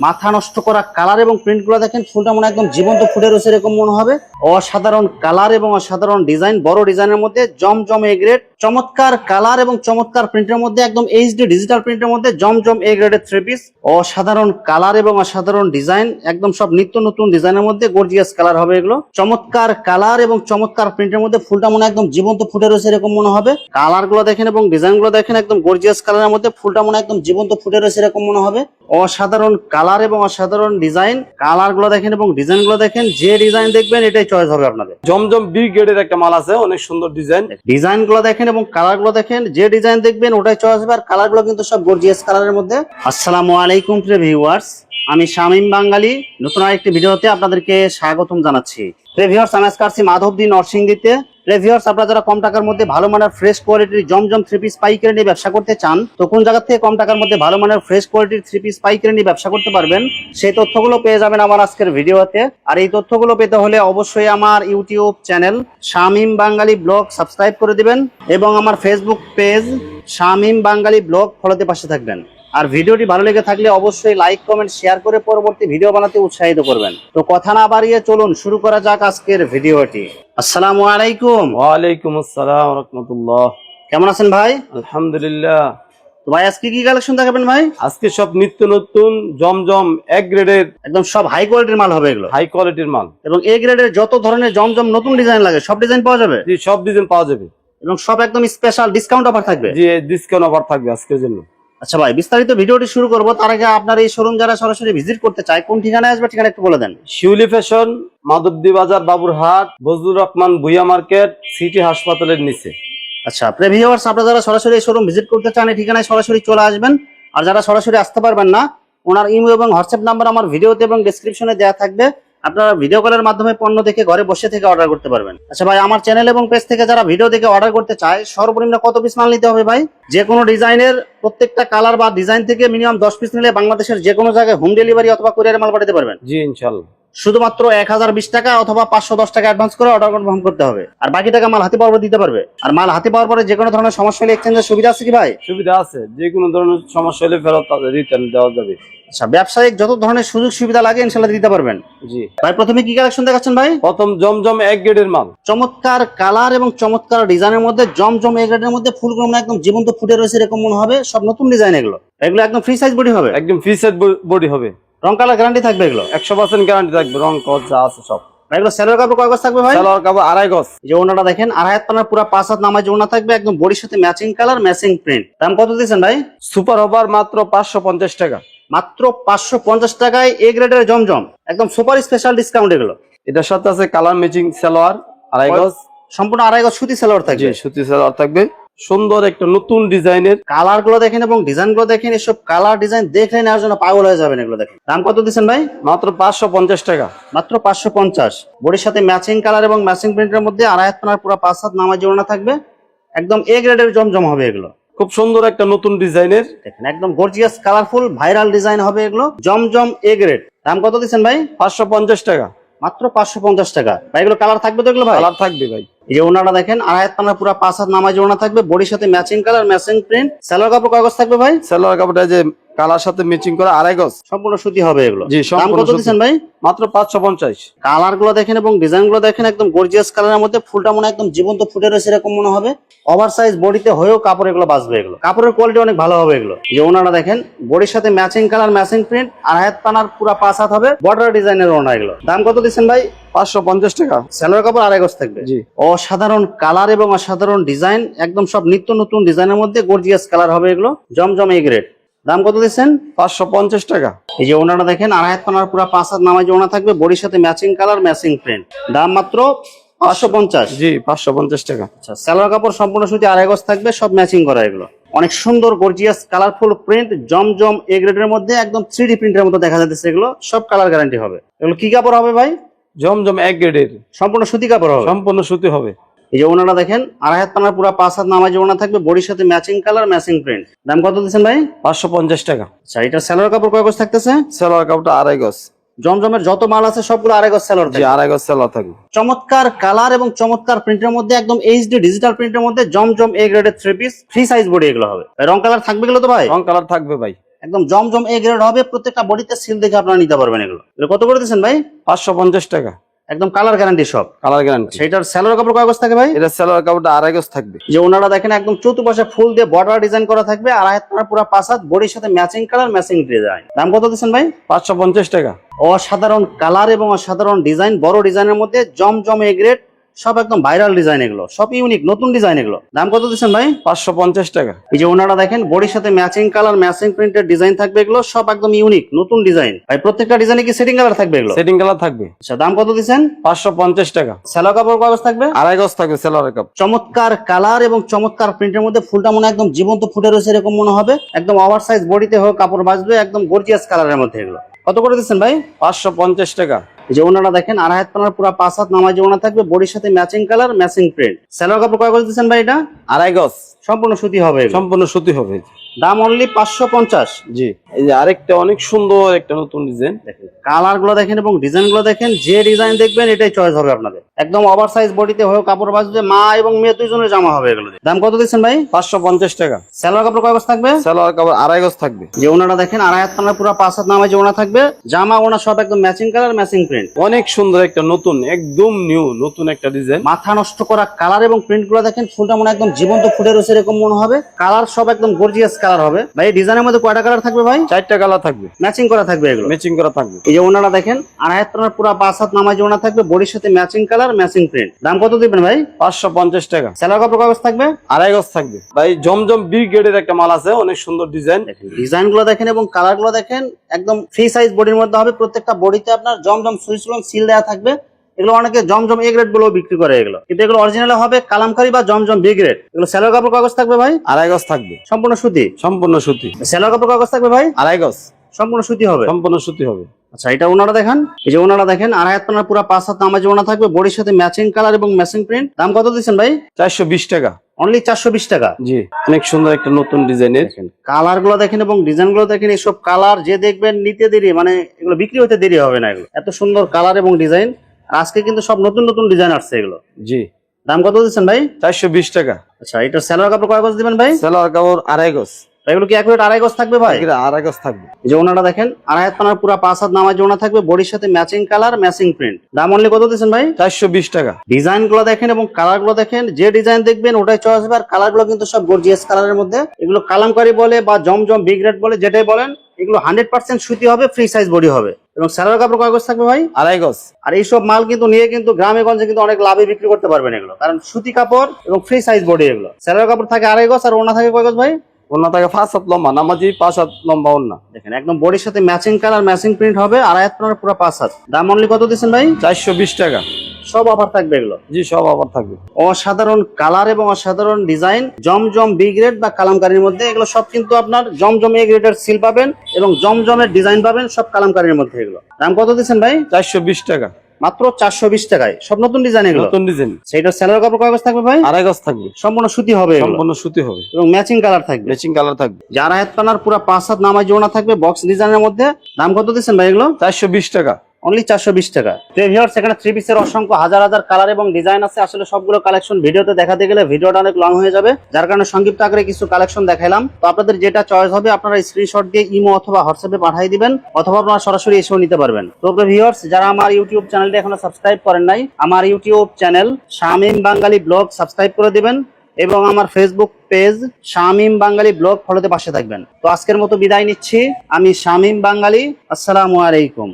মাথা নষ্ট করা কালার এবং প্রিন্ট গুলো দেখেন, ফুলটা মনে একদম জীবন্ত ফুটে রয়েছে এরকম মনে হবে। অসাধারণ কালার এবং অসাধারণ ডিজাইন, বড় ডিজাইনের মধ্যে জমজম এ গ্রেড, চমৎকার কালার এবং চমৎকার প্রিন্টের মধ্যে একদম এইচডি ডিজিটাল প্রিন্টের মধ্যে জমজম এ গ্রেডের 3 পিস। অসাধারণ কালার এবং অসাধারণ ডিজাইন, একদম সব নিত্য নতুন ডিজাইনের মধ্যে গর্জিয়াস কালার হবে এগুলো। চমৎকার কালার এবং চমৎকার প্রিন্টের মধ্যে ফুলটা মনে একদম জীবন্ত ফুটে রয়েছে এরকম মনে হবে। কালার গুলো দেখেন এবং ডিজাইন গুলো দেখেন, একদম গর্জিয়াস কালারের মধ্যে ফুলটা মনে একদম জীবন্ত ফুটে রয়েছে এরকম মনে হবে। অসাধারণ কালার এবং অসাধারণ ডিজাইন, কালার গুলো দেখেন এবং ডিজাইন গুলো দেখেন, যে ডিজাইন দেখবেন এটাই চয়েস হবে আপনাদের। জমজম বি গ্রেডের একটা মাল আছে, অনেক সুন্দর ডিজাইন। ডিজাইন গুলো দেখেন এবং কালার গুলো দেখেন, যে ডিজাইন দেখবেন ওটাই চয়েস হবে। আর কালার গুলো কিন্তু সব গর্জিয়াস কালারের মধ্যে। আসসালামু আলাইকুম প্রিয় ভিউয়ার্স, আমি শামীম বাঙালি নতুন আরেকটি ভিডিওতে আপনাদেরকে স্বাগতম জানাচ্ছি। প্রিয় ভিউয়ার্স, আমি আজকে আসছি মাধবদী নরসিংদীতে। প্রিয় ভিউয়ার্স, আপনারা যারা কম টাকার মধ্যে ভালো মানের ফ্রেশ কোয়ালিটির জমজম 3 পিস পাইকারি নিয়ে ব্যবসা করতে চান, তো কোন জায়গা থেকে কম টাকার মধ্যে ভালো মানের ফ্রেশ কোয়ালিটির 3 পিস পাইকারি নিয়ে ব্যবসা করতে পারবেন, সেই তথ্যগুলো পেয়ে যাবেন আমার আজকের ভিডিওতে। আর এই তথ্যগুলো পেতে হলে অবশ্যই আমার ইউটিউব চ্যানেল শামীম বাঙালি ব্লগ সাবস্ক্রাইব করে দিবেন এবং আমার ফেসবুক পেজ শামীম বাঙালি ব্লগ ফলোতে পাশে থাকবেন। আর ভিডিওটি ভালো লেগে থাকলে অবশ্যই লাইক কমেন্ট শেয়ার করে পরবর্তী ভিডিও বানাতে উৎসাহিত করবেন। তো কথা না বাড়িয়ে চলুন শুরু করা যাক আজকের ভিডিওটি। আসসালামু আলাইকুম। ওয়ালাইকুম আসসালাম ওয়া রাহমাতুল্লাহ। কেমন আছেন ভাই? আলহামদুলিল্লাহ। তো ভাই আজকে কি কালেকশন দেখাবেন ভাই? আজকে সব নিত্য নতুন জমজম এক গ্রেডের, একদম সব হাই কোয়ালিটির মাল হবে এগুলো। হাই কোয়ালিটির মাল এবং এ গ্রেডের যত ধরনের জমজম নতুন ডিজাইন লাগে সব ডিজাইন পাওয়া যাবে। জি, সব ডিজাইন পাওয়া যাবে এবং সব একদম স্পেশাল ডিসকাউন্ট অফার থাকবে। জি, ডিসকাউন্ট অফার থাকবে আজকের জন্য। আচ্ছা ভাই, বিস্তারিত ভিডিওটি শুরু করবো তার আগে আপনার এই শোরুম যারা সরাসরি ভিজিট করতে চায় কোন ঠিকানায় আসবে ঠিকানা একটু বলে দেন। শিউলি ফ্যাশন, মাধবদী বাজার, বাবুরহাট, বজলুর রহমান ভুইয়া মার্কেট, সিটি হাসপাতালের নিচে। আচ্ছা প্রিয় ভিউয়ার্স, আপনারা যারা সরাসরি এই শোরুম ভিজিট করতে চান এই ঠিকানায় সরাসরি চলে আসবেন। আর যারা সরাসরি আসতে পারবেন না, ওনার ইমেল এবং হোয়াটসঅ্যাপ নাম্বার আমার ভিডিওতে এবং ডেসক্রিপশনে দেওয়া থাকবে। আপনারা ভিডিও কলের মাধ্যমে পণ্য দেখে ঘরে বসে থেকে অর্ডার করতে পারবেন। আচ্ছা ভাই, আমার চ্যানেল এবং পেজ থেকে যারা ভিডিও দেখে অর্ডার করতে চায় সর্বনিম্ন কত পিস মাল নিতে হবে ভাই? যে কোনো ডিজাইনের প্রত্যেকটা কালার বা ডিজাইন থেকে মিনিমাম 10 পিস নিলে বাংলাদেশের যে কোনো জায়গায় হোম ডেলিভারি অথবা কুরিয়ারে মাল পাঠাতে পারবেন। জি ইনশাআল্লাহ। শুধুমাত্র 1020 টাকা অথবা 510 টাকা অ্যাডভান্স করে অর্ডার কনফার্ম করতে হবে। আর বাকি টাকা মাল হাতে পাওয়ার পর দিতে পারবে। আর মাল হাতে পাওয়ার পরে যে কোনো ধরনের সমস্যা হলে এক্সচেঞ্জের সুবিধা আছে কি ভাই? সুবিধা আছে, যে কোনো ধরনের সমস্যা হলে ফেরত রিটার্ন দেওয়া যাবে। আচ্ছা, ব্যবসায়িক যত ধরনের সুযোগ সুবিধা লাগে ইনশাআল্লাহ দিতে পারবেন। জি ভাই, প্রথমে কি কালেকশন দেখাচ্ছেন ভাই? প্রথম জমজম এক গ্রেডের মাল, চমৎকার কালার এবং চমৎকার ডিজাইনের মধ্যে জমজম এ গ্রেডের মধ্যে ফুলগুলো মানে একদম জীবন্ত ফুটে রয়েছে এরকম মনে হবে। সব নতুন ডিজাইন এগুলো একদম ফ্রি সাইজ বডি হবে, একদম ফ্রি সাইজ বডি হবে। রং কালার গ্যারান্টি থাকবে এগুলো, 100% গ্যারান্টি থাকবে, রং কস যা আছে সব। এগুলো সেলোয়ার কাপড় কয় গজ থাকবে ভাই? সেলোয়ার কাপড় 2.5 গজ। যে ওনাটা দেখেন, 2.5 হাত পানার পুরো 5 হাত নামাজ ওনা থাকবে, একদম বডির সাথে ম্যাচিং কালার ম্যাচিং প্রিন্ট। দাম কত দিয়েছেন ভাই? সুপার ওভার মাত্র 550 টাকা। মাত্র 550 টাকায় এ গ্রেডের জমজম, একদম সুপার স্পেশাল ডিসকাউন্ট এগুলো। এটার সাথে আছে কালার ম্যাচিং সালোয়ার 2.5 গজ, সম্পূর্ণ 2.5 গজ সুতি সালোয়ার থাকবে। জি সুতি সালোয়ার থাকবে, সুন্দর একটা নতুন ডিজাইনের। কালার গুলো দেখেন এবং ডিজাইন গুলো দেখেন, এসব কালার ডিজাইন দেখলে নেওয়ার জন্য পাগল হয়ে যাবেন এগুলো দেখেন। দাম কত দিচ্ছেন ভাই? মাত্র 550 টাকা। মাত্র 550। বডির সাথে ম্যাচিং কালার এবং ম্যাচিং প্রিন্টের মধ্যে 2.5 হাত পানার পুরো 5 হাত নামাজ ওনা থাকবে, একদম এ গ্রেডের জমজম হবে এগুলো। খুব সুন্দর একটা নতুন ডিজাইনের, দেখেন একদম গর্জিয়াস কালারফুল ভাইরাল ডিজাইন হবে এগুলো, জমজম এ গ্রেড। দাম কত দিচ্ছেন ভাই? 550 টাকা। মাত্র 550 টাকা। ভাই এগুলো কালার থাকবে তো এগুলো ভাই? কালার থাকবে ভাই। এই যে ওনাটা দেখেন, 2.5 হাত পানার পুরো 5 হাত নামাজ ওনা থাকবে, বডির সাথে matching colour matching print. Salwar কাপড় কাগজ থাকবে ভাই? সালোয়ার কাপড়টা যে কালার সাথে ম্যাচিং করা 2.5 গজ, সম্পূর্ণ সুতি হবে এগুলো। জি দাম সম্পূর্ণ কত দিচ্ছেন ভাই? মাত্র 550। কালার গুলো দেখেন এবং ডিজাইন গুলো দেখেন, একদম গর্জিয়াস কালারের মধ্যে ফুলটা মনে একদম জীবন্ত ফুটে রয়েছে এরকম মনে হবে। ওভার সাইজ বডিতে হয়েও কাপড় এগুলো বাঁচবে এগুলো, কাপড়ের কোয়ালিটি অনেক ভালো হবে এগুলো। যে ওনারা দেখেন, বডির সাথে ম্যাচিং কালার ম্যাচিং প্রিন্ট, 2.5 হাত পানার পুরো 5 হাত হবে, বর্ডার ডিজাইনের ওনা এগুলো। দাম কত দিচ্ছেন ভাই? 550 টাকা। সালোয়ার কাপড় 2.5 গজ থাকবে। জি অসাধারণ কালার এবং অসাধারণ ডিজাইন, একদম সব নিত্য নতুন ডিজাইনের মধ্যে গর্জিয়াস কালার হবে এগুলো, জমজম এ গ্রেড। দাম কত দিচ্ছেন? 550 টাকা। এই যে ওনাটা দেখেন, 2.5 হাত পানার পুরো 5 হাত নামাজ ওনা থাকবে, বডির সাথে ম্যাচিং কালার ম্যাচিং প্রিন্ট। দাম মাত্র 550। জি 550 টাকা। আচ্ছা, সালোয়ার কাপড় সম্পূর্ণ সুতি 2.5 গজ থাকবে, সব ম্যাচিং করা এগুলো। অনেক সুন্দর গর্জিয়াস কালারফুল প্রিন্ট, জমজম এ গ্রেডের মধ্যে একদম 3D প্রিন্টের মতো দেখা যাচ্ছে এগুলো, সব কালার গ্যারান্টি হবে। এগুলো কি কাপড় হবে ভাই? জমজম এক গ্রেডের, সম্পূর্ণ সুতি কাপড় হবে, সম্পূর্ণ সুতি হবে। এই যে ওনাটা দেখেন, 2.5 হাত পানার পুরো 5 হাত নামাজ ওনা থাকবে, বডির সাথে ম্যাচিং কালার ম্যাচিং প্রিন্ট। দাম কত দিচ্ছেন ভাই? 550 টাকা। আচ্ছা, এটা সালোয়ার কাপড় কয় গজ থাকতেছে? সালোয়ার কাপড়টা 2.5 গজ। জমজমের যত মাল আছে সবগুলো 2.5 গজ সালোয়ার জি থাকবে। 2.5 গজ সালোয়ার থাকবে। চমৎকার কালার এবং চমৎকার প্রিন্টের মধ্যে একদম এইচডি ডিজিটাল প্রিন্টের মধ্যে জমজম এ গ্রেডের 3 পিস ফ্রি সাইজ বডি এগুলো হবে। রং কালার থাকবে এগুলো তো ভাই? রং কালার থাকবে ভাই। একদম জমজম এ গ্রেড হবে, প্রত্যেকটা বডিতে সিল দেখে আপনারা নিতে পারবেন। এগুলো কত করে দিচ্ছেন ভাই? 550 টাকা। একদম কালার গ্যারান্টি সব, কালার গ্যারান্টি। সেটার সেলোয়ার কাপড় কাগজ থাকে ভাই? এটা সেলোয়ার কাপড়টা 2.5 গজ থাকবে। যে ওনারা দেখেন একদম চতুর্পাশে ফুল দিয়ে বর্ডার ডিজাইন করা থাকবে, আর আপনার পুরো পাঁচাত বডির সাথে ম্যাচিং কালার ম্যাচিং ডিজাইন। দাম কত দিচ্ছেন ভাই? 550 টাকা। অসাধারণ কালার এবং অসাধারণ ডিজাইন, বড় ডিজাইনের মধ্যে জমজম এ গ্রেড, সব একদম ভাইরাল ডিজাইন, এগুলো সব ইউনিক নতুন ডিজাইন। এগুলো দাম কত দিচ্ছেন ভাই? 550 টাকা। এই যে ওনারা দেখেন বডির সাথে ম্যাচিং কালার ম্যাচিং প্রিন্টের ডিজাইন থাকবে, এগুলো সব একদম ইউনিক নতুন ডিজাইন। ভাই প্রত্যেকটা ডিজাইনে কি সেটিং কালার থাকবে? এগুলো সেটিং কালার থাকবে। আচ্ছা, দাম কত দিচ্ছেন? 550 টাকা। সেলোয়ার কাপড় কাগজ থাকবে 2.5 গজ থাকবে সেলোয়ার কাপড়। চমৎকার কালার এবং চমৎকার প্রিন্টের মধ্যে, ফুলটা মনে একদম জীবন্ত ফুটে রয়েছে এরকম মনে হবে। একদম ওভার সাইজ বডিতে হোক কাপড় বাঁচবে, একদম গর্জিয়াস কালারের মধ্যে। এগুলো কত করে দিচ্ছেন ভাই? 550 টাকা। যে ওনারা দেখেন 2.5 হাত পানার পুরো 5 হাত নামাজ ওনা থাকবে, বডির সাথে matching colour matching print. Salwar কাপড় কয় গজ দিচ্ছেন ভাই? এটা 2.5 গজ সম্পূর্ণ সুতি হবে, সম্পূর্ণ সুতি হবে। দাম অনলি 550। জি, এই যে আরেকটা অনেক সুন্দর একটা নতুন ডিজাইন। কালার গুলো দেখেন এবং ডিজাইন গুলো দেখেন, যে ডিজাইন দেখবেন এটাই চয়েস হবে আপনাদের। একদম ওভার সাইজ বডিতে হয়ে কাপড় বাঁচবে, মা এবং মেয়ে দুইজনের জামা হবে এগুলো। দাম কত দিচ্ছেন ভাই? 550 টাকা। সেলোয়ার কাপড় কয় গজ থাকবে? সেলোয়ার কাপড় 2.5 গজ থাকবে। যে ওনারা দেখেন 2.5 হাত পানার পুরো 5 হাত নামাজ ওনা থাকবে, জামা ওনা সব একদম ম্যাচিং কালার ম্যাচিং প্রিন্ট। অনেক সুন্দর একটা নতুন, একদম নিউ নতুন একটা ডিজাইন। মাথা নষ্ট করা কালার এবং প্রিন্ট গুলো দেখেন, ফুলটা মনে একদম জীবন্ত ফুটে রয়েছে এরকম মনে হবে। কালার সব একদম গর্জিয়াস কালার হবে। ভাই ডিজাইনের মধ্যে কয়টা কালার থাকবে ভাই? 4টা কালার থাকবে, ম্যাচিং করা থাকবে এগুলো। ম্যাচিং করা থাকবে। এই যে ওনারা দেখেন 2.5 হাত পানার পুরো 5 হাত নামাজ ওনা থাকবে, বডির সাথে ম্যাচিং কালার ম্যাচিং প্রিন্ট। দাম কত দিবেন ভাই? 550 টাকা। সেলোয়ার কাপড় কাগজ থাকবে 2.5 গজ থাকবে। ভাই জমজম বি গ্রেডের একটা মাল আছে, অনেক সুন্দর ডিজাইন। ডিজাইন গুলো দেখেন এবং কালার গুলো দেখেন, একদম ফ্রি সাইজ বডির মধ্যে হবে। প্রত্যেকটা বডিতে আপনার জমজম সুইচ সিল দেওয়া থাকবে। এগুলো অনেকে জমজম এ গ্রেড গুলো বিক্রি করে এগুলো, কিন্তু এগুলো অরিজিনাল হবে কালামকারী বা জমজম বি গ্রেড। এগুলো সেলোয়ার কাপড় কাগজ থাকবে ভাই 2.5 গজ থাকবে, সম্পূর্ণ সুতি। সম্পূর্ণ সুতি। সেলোয়ার কাপড় কাগজ থাকবে ভাই 2.5 গজ, সম্পূর্ণ সুতি হবে, সম্পূর্ণ সুতি হবে। আচ্ছা, এটা ওনারা দেখেন, এই যে ওনারা দেখেন 2.5 হাত পানার পুরো 5 হাত নামাজ ওনা থাকবে, বডির সাথে ম্যাচিং কালার এবং ম্যাচিং প্রিন্ট। দাম কত দিচ্ছেন ভাই? 420 টাকা। অনলি 420 টাকা। জি, অনেক সুন্দর একটা নতুন ডিজাইনের। কালার গুলো দেখেন এবং ডিজাইন গুলো দেখেন, এইসব কালার যে দেখবেন নিতে দেরি, মানে এগুলো বিক্রি হতে দেরি হবে না। এগুলো এত সুন্দর কালার এবং ডিজাইন, আজকে কিন্তু সব নতুন নতুন ডিজাইন আসছে এগুলো। জি, দাম কত দিচ্ছেন ভাই? 420 টাকা। আচ্ছা, এটা সেলোয়ার কাপড় কয় গজ দিবেন ভাই? সেলোয়ার কাপড় 2.5 গজ। এগুলো কি অ্যাকুরেট 2.5 গজ থাকবে ভাই? 2.5 গজ থাকবে। এই যে ওনারা দেখেন 2.5 হাত পানার পুরো 5 হাত নামাজ ওনা থাকবে, বডির সাথে ম্যাচিং কালার ম্যাচিং প্রিন্ট। দাম অনলি কত দিচ্ছেন ভাই? 420 টাকা। ডিজাইন গুলো দেখেন এবং কালার গুলো দেখেন, যে ডিজাইন দেখবেন ওটাই চয়েস হবে। আর কালার গুলো কিন্তু সব গর্জিয়াস কালারের মধ্যে। এগুলো কালামকারী বলে বা জমজম বিগ রেড বলে, যেটাই বলেন, এগুলো 100% সুতি হবে, ফ্রি সাইজ বডি হবে। এবং সেলোয়ার কাপড় কয় গজ থাকবে ভাই? 2.5 গজ। আর এইসব মাল কিন্তু নিয়ে কিন্তু গ্রামে গঞ্জে কিন্তু অনেক লাভে বিক্রি করতে পারবেন এগুলো, কারণ সুতি কাপড় এবং ফ্রি সাইজ বডি। এগুলো সেলোয়ার কাপড় থাকে 2.5 গজ, আর ওনা থাকে কয় গজ ভাই? ওনা থাকে 5 হাত লম্বা, নামাজি 5 হাত লম্বা ওনা। দেখেন একদম বডির সাথে ম্যাচিং কালার ম্যাচিং প্রিন্ট হবে, 2.5 হাত পানার পুরো 5 হাত। দাম অনলি কত দিচ্ছেন ভাই? 420 টাকা। সব অফার থাকবে এগুলো। জি, সব আবার থাকবে। অসাধারণ কালার এবং অসাধারণ ডিজাইন, জমজম বি গ্রেড বা কালামকারীর মধ্যে। এগুলো সব কিন্তু আপনার জমজম এ গ্রেডের সিল পাবেন এবং জমজমের ডিজাইন পাবেন, সব কালামকারীর মধ্যে। এগুলো দাম কত দিচ্ছেন ভাই? 420 টাকা। মাত্র 420 টাকায়, সব নতুন ডিজাইন এগুলো। নতুন ডিজাইন। সেইটা সেলোয়ার কাপড় কয় গজ থাকবে ভাই? 2.5 গজ থাকবে, সম্পূর্ণ সুতি হবে এগুলো। সম্পূর্ণ সুতি হবে এবং ম্যাচিং কালার থাকবে, ম্যাচিং কালার থাকবে। যারা হাত পানার পুরো 5 হাত নামাজ ওনা থাকবে, বক্স ডিজাইনের মধ্যে। দাম কত দিচ্ছেন ভাই এগুলো? 420 টাকা। অনলি 420 টাকা। তো ভিউয়ার্স, এখানে থ্রি পিসের অসংখ্য হাজার হাজার কালার এবং ডিজাইন আছে। আসলে সবগুলো কালেকশন ভিডিওতে দেখাতে গেলে ভিডিওটা অনেক লং হয়ে যাবে, যার কারণে সংক্ষিপ্ত আকারে কিছু কালেকশন দেখাইলাম। তো আপনাদের যেটা চয়েস হবে আপনারা স্ক্রিনশট দিয়ে ইমো অথবা হোয়াটসঅ্যাপে পাঠিয়ে দিবেন, অথবা আপনারা সরাসরি এসেও নিতে পারবেন। তো ভিউয়ার্স, যারা আমার ইউটিউব চ্যানেলটি এখনো সাবস্ক্রাইব করেন নাই, আমার ইউটিউব চ্যানেল শামীম বাঙালি ব্লগ সাবস্ক্রাইব করে দিবেন, এবং আমার ফেসবুক পেজ শামীম বাঙালি ব্লগ ফলোতে পাশে থাকবেন। তো আজকের মতো বিদায় নিচ্ছি, আমি শামীম বাঙালি। আসসালামু আলাইকুম।